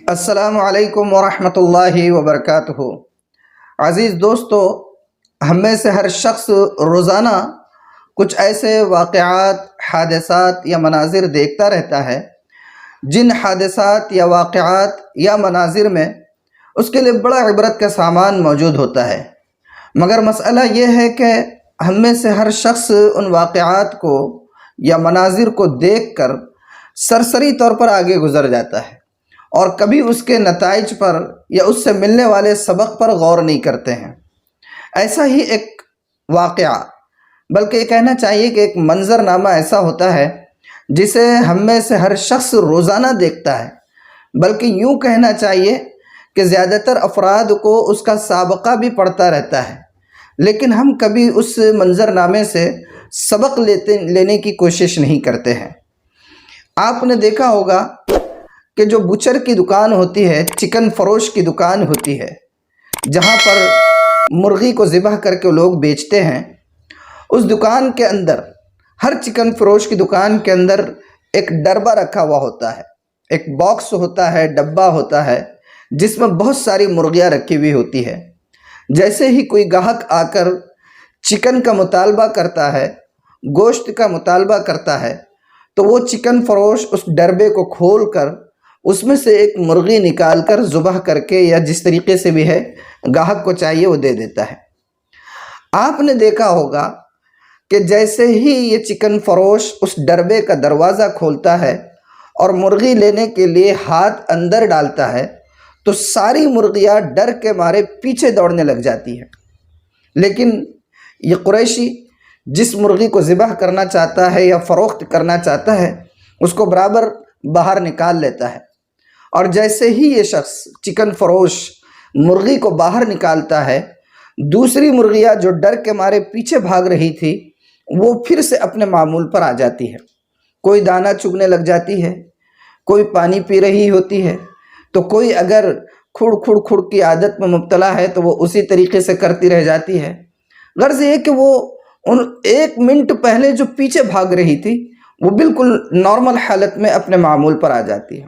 السلام علیکم ورحمۃ اللہ وبرکاتہ۔ عزیز دوستو، ہم میں سے ہر شخص روزانہ کچھ ایسے واقعات، حادثات یا مناظر دیکھتا رہتا ہے جن حادثات یا واقعات یا مناظر میں اس کے لیے بڑا عبرت کا سامان موجود ہوتا ہے، مگر مسئلہ یہ ہے کہ ہم میں سے ہر شخص ان واقعات کو یا مناظر کو دیکھ کر سرسری طور پر آگے گزر جاتا ہے اور کبھی اس کے نتائج پر یا اس سے ملنے والے سبق پر غور نہیں کرتے ہیں۔ ایسا ہی ایک واقعہ، بلکہ یہ کہنا چاہیے کہ ایک منظر نامہ ایسا ہوتا ہے جسے ہم میں سے ہر شخص روزانہ دیکھتا ہے، بلکہ یوں کہنا چاہیے کہ زیادہ تر افراد کو اس کا سابقہ بھی پڑتا رہتا ہے، لیکن ہم کبھی اس منظر نامے سے سبق لینے کی کوشش نہیں کرتے ہیں۔ آپ نے دیکھا ہوگا کہ جو بچر کی دکان ہوتی ہے، چکن فروش کی دکان ہوتی ہے، جہاں پر مرغی کو ذبح کر کے لوگ بیچتے ہیں، اس دکان کے اندر، ہر چکن فروش کی دکان کے اندر ایک ڈربہ رکھا ہوا ہوتا ہے، ایک باکس ہوتا ہے، ڈبہ ہوتا ہے جس میں بہت ساری مرغیاں رکھی ہوئی ہوتی ہے۔ جیسے ہی کوئی گاہک آ کر چکن کا مطالبہ کرتا ہے، گوشت کا مطالبہ کرتا ہے، تو وہ چکن فروش اس ڈربے کو کھول کر اس میں سے ایک مرغی نکال کر ذبح کر کے یا جس طریقے سے بھی ہے گاہک کو چاہیے وہ دے دیتا ہے۔ آپ نے دیکھا ہوگا کہ جیسے ہی یہ چکن فروش اس ڈربے کا دروازہ کھولتا ہے اور مرغی لینے کے لیے ہاتھ اندر ڈالتا ہے تو ساری مرغیاں ڈر کے مارے پیچھے دوڑنے لگ جاتی ہیں، لیکن یہ قریشی جس مرغی کو ذبح کرنا چاہتا ہے یا فروخت کرنا چاہتا ہے اس کو برابر باہر نکال لیتا ہے، اور جیسے ہی یہ شخص چکن فروش مرغی کو باہر نکالتا ہے، دوسری مرغیاں جو ڈر کے مارے پیچھے بھاگ رہی تھی وہ پھر سے اپنے معمول پر آ جاتی ہے۔ کوئی دانہ چگنے لگ جاتی ہے، کوئی پانی پی رہی ہوتی ہے، تو کوئی اگر کھڑ کھڑ کھڑ کی عادت میں مبتلا ہے تو وہ اسی طریقے سے کرتی رہ جاتی ہے۔ غرض یہ کہ وہ ان ایک منٹ پہلے جو پیچھے بھاگ رہی تھی وہ بالکل نارمل حالت میں اپنے معمول پر آ جاتی ہے۔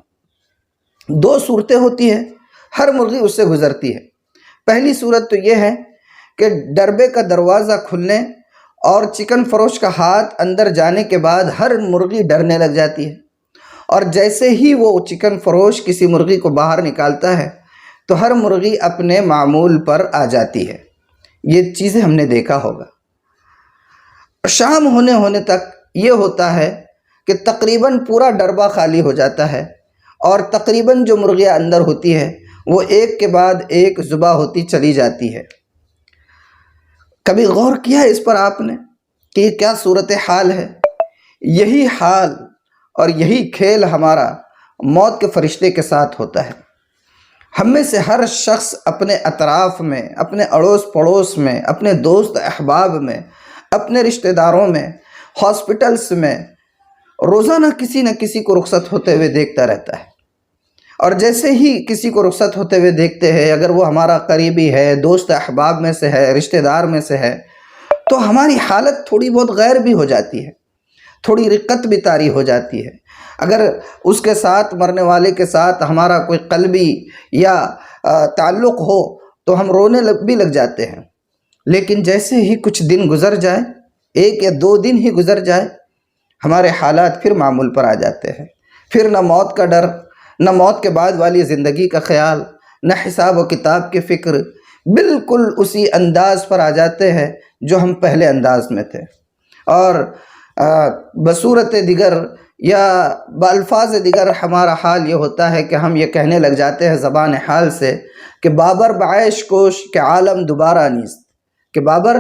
دو صورتیں ہوتی ہیں، ہر مرغی اس سے گزرتی ہے۔ پہلی صورت تو یہ ہے کہ ڈربے کا دروازہ کھلنے اور چکن فروش کا ہاتھ اندر جانے کے بعد ہر مرغی ڈرنے لگ جاتی ہے، اور جیسے ہی وہ چکن فروش کسی مرغی کو باہر نکالتا ہے تو ہر مرغی اپنے معمول پر آ جاتی ہے۔ یہ چیزیں ہم نے دیکھا ہوگا۔ شام ہونے تک یہ ہوتا ہے کہ تقریباً پورا ڈربہ خالی ہو جاتا ہے اور تقریباً جو مرغیاں اندر ہوتی ہے وہ ایک کے بعد ایک ذبح ہوتی چلی جاتی ہے۔ کبھی غور کیا ہے اس پر آپ نے کہ یہ کیا صورتحال ہے؟ یہی حال اور یہی کھیل ہمارا موت کے فرشتے کے ساتھ ہوتا ہے۔ ہم میں سے ہر شخص اپنے اطراف میں، اپنے اڑوس پڑوس میں، اپنے دوست احباب میں، اپنے رشتہ داروں میں، ہاسپٹلس میں روزانہ کسی نہ کسی کو رخصت ہوتے ہوئے دیکھتا رہتا ہے، اور جیسے ہی کسی کو رخصت ہوتے ہوئے دیکھتے ہیں، اگر وہ ہمارا قریبی ہے، دوست احباب میں سے ہے، رشتہ دار میں سے ہے، تو ہماری حالت تھوڑی بہت غیر بھی ہو جاتی ہے، تھوڑی رقت بھی طاری ہو جاتی ہے۔ اگر اس کے ساتھ، مرنے والے کے ساتھ ہمارا کوئی قلبی یا تعلق ہو تو ہم رونے بھی لگ جاتے ہیں، لیکن جیسے ہی کچھ دن گزر جائے، ایک یا دو دن ہی گزر جائے، ہمارے حالات پھر معمول پر آ جاتے ہیں۔ پھر نہ موت کا ڈر، نہ موت کے بعد والی زندگی کا خیال، نہ حساب و کتاب کی فکر، بالکل اسی انداز پر آ جاتے ہیں جو ہم پہلے انداز میں تھے، اور بصورت دیگر یا بالفاظ دیگر ہمارا حال یہ ہوتا ہے کہ ہم یہ کہنے لگ جاتے ہیں زبان حال سے کہ بابر بعیش کوش کہ عالم دوبارہ نیست، کہ بابر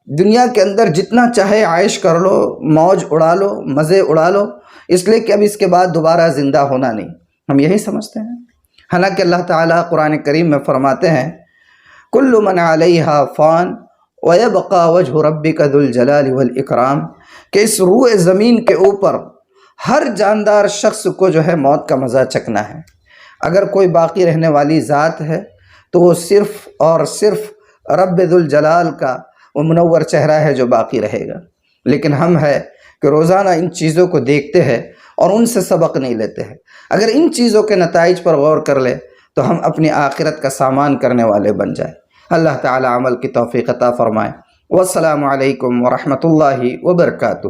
دنیا کے اندر جتنا چاہے عائش کر لو، موج اڑا لو، مزے اڑا لو، اس لیے کہ اب اس کے بعد دوبارہ زندہ ہونا نہیں۔ ہم یہی سمجھتے ہیں، حالانکہ اللہ تعالیٰ قرآن کریم میں فرماتے ہیں کل من علیہا فان ویبقى وجہ ربک ذو الجلال والاکرام، کہ اس روئے زمین کے اوپر ہر جاندار شخص کو جو ہے موت کا مزہ چکنا ہے۔ اگر کوئی باقی رہنے والی ذات ہے تو وہ صرف اور صرف رب ذو الجلال کا وہ منور چہرہ ہے جو باقی رہے گا، لیکن ہم ہے کہ روزانہ ان چیزوں کو دیکھتے ہیں اور ان سے سبق نہیں لیتے ہیں۔ اگر ان چیزوں کے نتائج پر غور کر لے تو ہم اپنی آخرت کا سامان کرنے والے بن جائیں۔ اللہ تعالی عمل کی توفیق عطا فرمائے۔ والسلام علیکم ورحمۃ اللہ وبرکاتہ۔